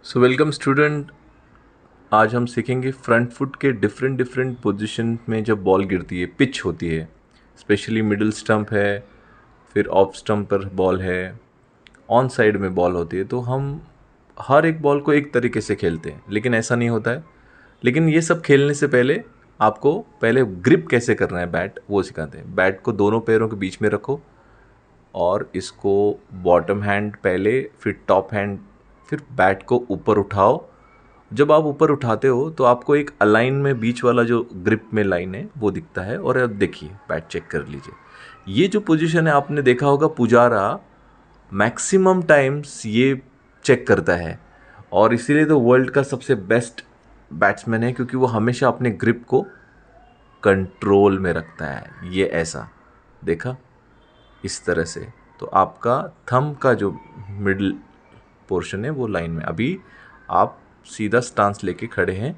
So welcome student. आज हम सीखेंगे फ्रंट फुट के डिफरेंट डिफरेंट पोजीशन में जब बॉल गिरती है, पिच होती है, स्पेशली मिडिल स्टंप है, फिर ऑफ स्टंप पर बॉल है, ऑन साइड में बॉल होती है। तो हम हर एक बॉल को एक तरीके से खेलते हैं, लेकिन ऐसा नहीं होता है। लेकिन ये सब खेलने से पहले आपको पहले ग्रिप कैसे करना है बैट वो सिखाते हैं। बैट को दोनों पैरों के बीच में रखो और इसको बॉटम हैंड पहले, फिर टॉप हैंड, फिर बैट को ऊपर उठाओ। जब आप ऊपर उठाते हो तो आपको एक अलाइन में बीच वाला जो ग्रिप में लाइन है वो दिखता है। और अब देखिए, बैट चेक कर लीजिए। ये जो पोजीशन है आपने देखा होगा, पुजारा मैक्सिमम टाइम्स ये चेक करता है और इसीलिए तो वर्ल्ड का सबसे बेस्ट बैट्समैन है, क्योंकि वो हमेशा अपने ग्रिप को कंट्रोल में रखता है। ये ऐसा देखा, इस तरह से। तो आपका थंब का जो मिडिल पोर्शन है वो लाइन में। अभी आप सीधा स्टांस लेके खड़े हैं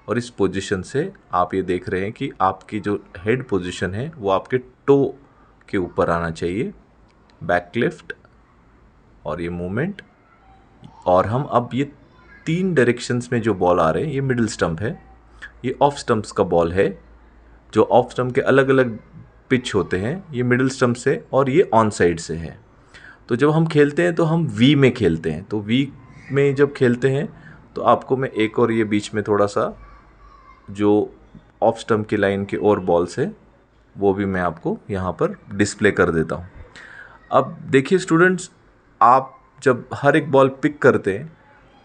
और इस पोजीशन से आप ये देख रहे हैं कि आपकी जो हेड पोजीशन है वो आपके टो के ऊपर आना चाहिए। बैक लिफ्ट और ये मूवमेंट। और हम अब ये 3 डायरेक्शंस में जो बॉल आ रहे हैं, ये मिडिल स्टंप है, ये ऑफ स्टंप्स का बॉल है। जो ऑफ स्टंप के अलग अलग पिच होते हैं, ये मिडिल स्टंप से और ये ऑन साइड से है। तो जब हम खेलते हैं तो हम वी में खेलते हैं। तो वी में जब खेलते हैं तो आपको मैं एक और ये बीच में थोड़ा सा जो ऑफ स्टंप की लाइन के और बॉल्स है वो भी मैं आपको यहाँ पर डिस्प्ले कर देता हूँ। अब देखिए स्टूडेंट्स, आप जब हर एक बॉल पिक करते हैं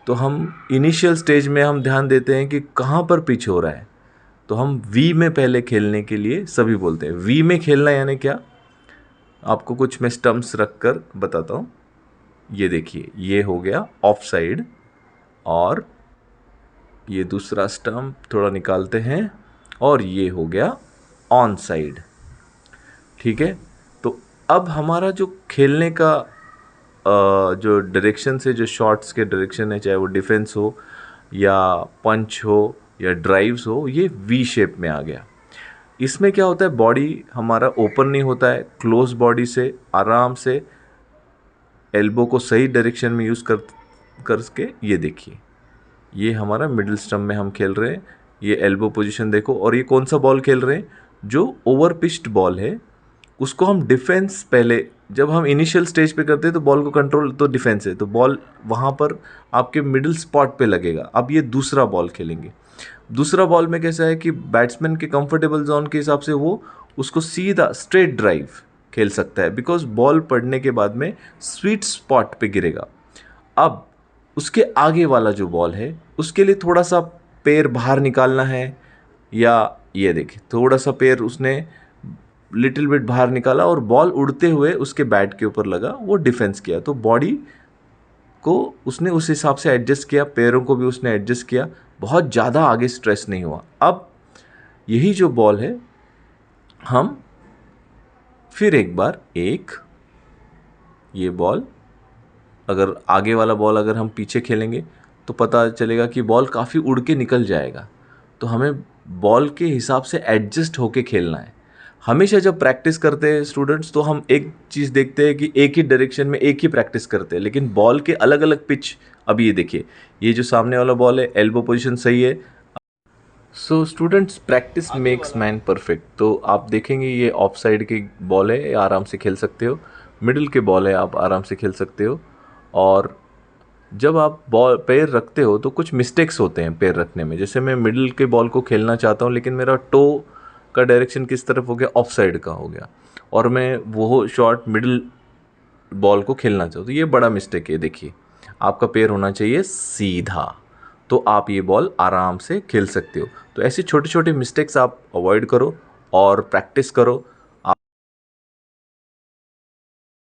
तो हम इनिशियल स्टेज में हम ध्यान देते हैं कि कहाँ पर पिच हो रहा है। तो हम वी में पहले खेलने के लिए सभी बोलते हैं। वी में खेलना यानी क्या, आपको कुछ मैं स्टम्प्स रख कर बताता हूँ। ये देखिए, ये हो गया ऑफ साइड और ये दूसरा स्टम्प थोड़ा निकालते हैं और ये हो गया ऑन साइड। ठीक है। तो अब हमारा जो खेलने का जो डायरेक्शन से, जो शॉट्स के डायरेक्शन है, चाहे वो डिफेंस हो या पंच हो या ड्राइव्स हो, ये वी शेप में आ गया। इसमें क्या होता है, बॉडी हमारा ओपन नहीं होता है, क्लोज बॉडी से आराम से एल्बो को सही डायरेक्शन में यूज़ करके ये देखिए, ये हमारा मिडिल स्टंप में हम खेल रहे हैं। ये एल्बो पोजीशन देखो। और ये कौन सा बॉल खेल रहे हैं, जो ओवर पिच्ड बॉल है उसको हम डिफेंस, पहले जब हम इनिशियल स्टेज पे करते हैं तो बॉल को कंट्रोल तो डिफेंस है, तो बॉल वहाँ पर आपके मिडिल स्पॉट पे लगेगा। अब ये दूसरा बॉल खेलेंगे। दूसरा बॉल में कैसा है कि बैट्समैन के कंफर्टेबल जोन के हिसाब से वो उसको सीधा स्ट्रेट ड्राइव खेल सकता है, बिकॉज बॉल पड़ने के बाद में स्वीट स्पॉट पे गिरेगा। अब उसके आगे वाला जो बॉल है उसके लिए थोड़ा सा पैर बाहर निकालना है, या ये देखिए थोड़ा सा पैर उसने लिटिल बिट बाहर निकाला और बॉल उड़ते हुए उसके बैट के ऊपर लगा, वो डिफेंस किया। तो बॉडी को उसने उस हिसाब से एडजस्ट किया, पैरों को भी उसने एडजस्ट किया, बहुत ज़्यादा आगे स्ट्रेस नहीं हुआ। अब यही जो बॉल है, हम फिर एक बार ये बॉल, अगर आगे वाला बॉल अगर हम पीछे खेलेंगे तो पता चलेगा कि बॉल काफ़ी उड़ के निकल जाएगा। तो हमें बॉल के हिसाब से एडजस्ट होके खेलना है। हमेशा जब प्रैक्टिस करते हैं स्टूडेंट्स, तो हम एक चीज़ देखते हैं कि एक ही डायरेक्शन में एक ही प्रैक्टिस करते हैं, लेकिन बॉल के अलग अलग पिच। अब ये देखिए, ये जो सामने वाला बॉल है, एल्बो पोजीशन सही है। So students, practice makes man perfect. तो आप देखेंगे ये ऑफ साइड की बॉल है, आराम से खेल सकते हो। मिडिल के बॉल है, आप आराम से खेल सकते हो। और जब आप बॉल पैर रखते हो तो कुछ मिस्टेक्स होते हैं पैर रखने में। जैसे मैं मिडिल के बॉल को खेलना चाहता हूँ, लेकिन मेरा टो का डायरेक्शन किस तरफ हो गया, ऑफ साइड का हो गया, और मैं वो शॉट मिडिल बॉल को खेलना चाहता हूँ, तो ये बड़ा मिस्टेक है। देखिए, आपका पैर होना चाहिए सीधा, तो आप ये बॉल आराम से खेल सकते हो। तो ऐसे छोटे छोटे मिस्टेक्स आप अवॉइड करो और प्रैक्टिस करो।